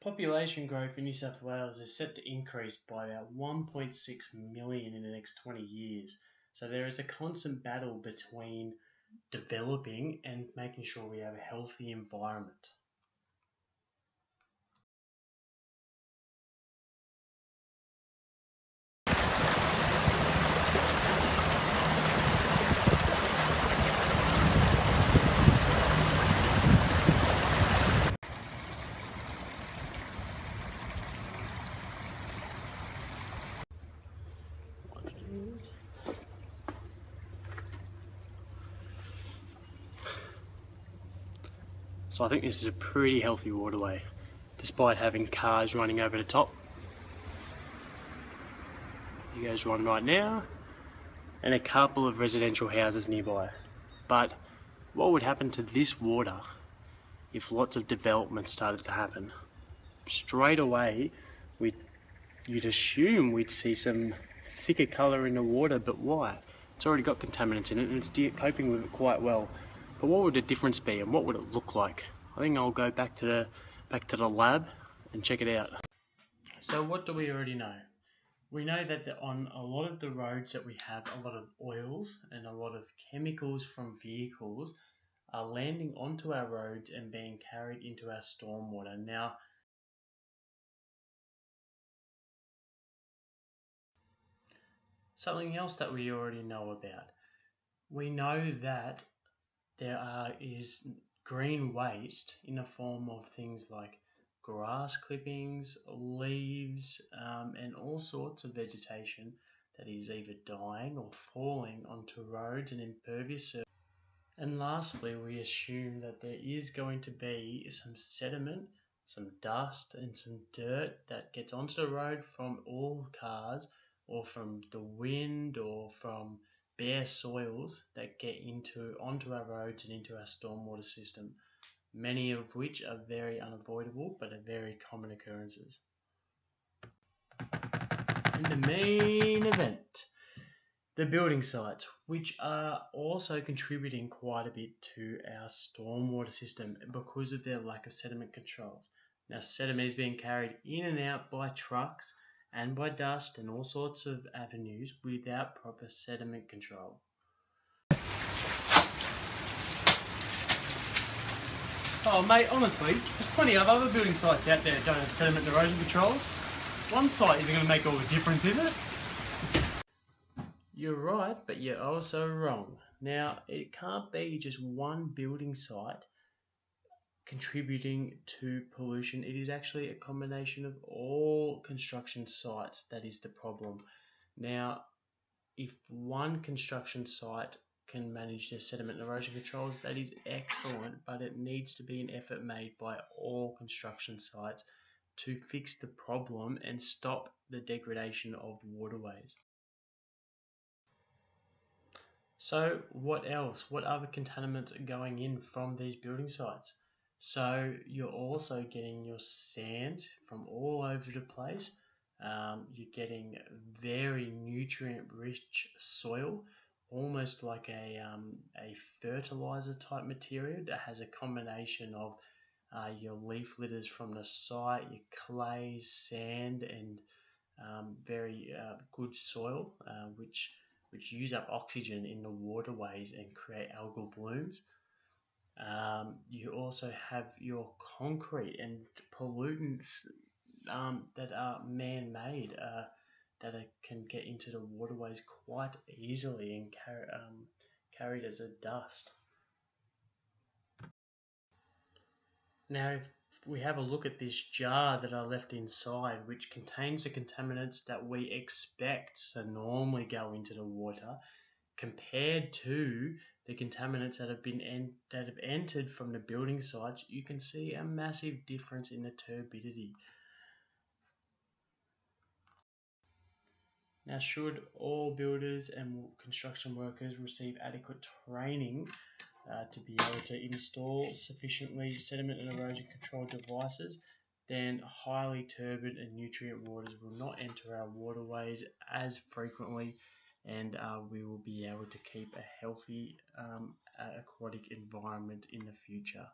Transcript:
Population growth in New South Wales is set to increase by about 1.6 million in the next 20 years. So there is a constant battle between developing and making sure we have a healthy environment. So I think this is a pretty healthy waterway, despite having cars running over the top. You guys run right now, and a couple of residential houses nearby. But what would happen to this water if lots of development started to happen? Straight away, you'd assume we'd see some thicker colour in the water, but why? It's already got contaminants in it and it's coping with it quite well. But what would the difference be and what would it look like? I think I'll go back to the lab and check it out. So what do we already know? We know that on a lot of the roads that we have, a lot of oils and a lot of chemicals from vehicles are landing onto our roads and being carried into our stormwater. Now, something else that we already know about. We know that there is green waste in the form of things like grass clippings, leaves, and all sorts of vegetation that is either dying or falling onto roads and impervious surfaces. And lastly, we assume that there is going to be some sediment, some dust and some dirt that gets onto the road from all cars or from the wind or from bare soils that get onto our roads and into our stormwater system, many of which are very unavoidable but are very common occurrences. And the main event, the building sites, which are also contributing quite a bit to our stormwater system because of their lack of sediment controls. Now, sediment is being carried in and out by trucks and by dust and all sorts of avenues without proper sediment control. Oh mate, honestly, there's plenty of other building sites out there that don't have sediment and erosion controls. One site isn't going to make all the difference, is it? You're right, but you're also wrong. Now, it can't be just one building site contributing to pollution. It is actually a combination of all construction sites that is the problem. Now, if one construction site can manage their sediment and erosion controls, that is excellent, but it needs to be an effort made by all construction sites to fix the problem and stop the degradation of waterways. So what else? What other contaminants are going in from these building sites? So you're also getting your sand from all over the place. You're getting very nutrient-rich soil, almost like a fertilizer type material that has a combination of your leaf litters from the site, your clay, sand, and very good soil, which use up oxygen in the waterways and create algal blooms. You also have your concrete and pollutants that are man-made that can get into the waterways quite easily and carried as a dust. Now, if we have a look at this jar that are left inside, which contains the contaminants that we expect to normally go into the water, compared to the contaminants that have entered from the building sites, you can see a massive difference in the turbidity. Now, should all builders and construction workers receive adequate training to be able to install sufficiently sediment and erosion control devices, then highly turbid and nutrient waters will not enter our waterways as frequently, and we will be able to keep a healthy aquatic environment in the future.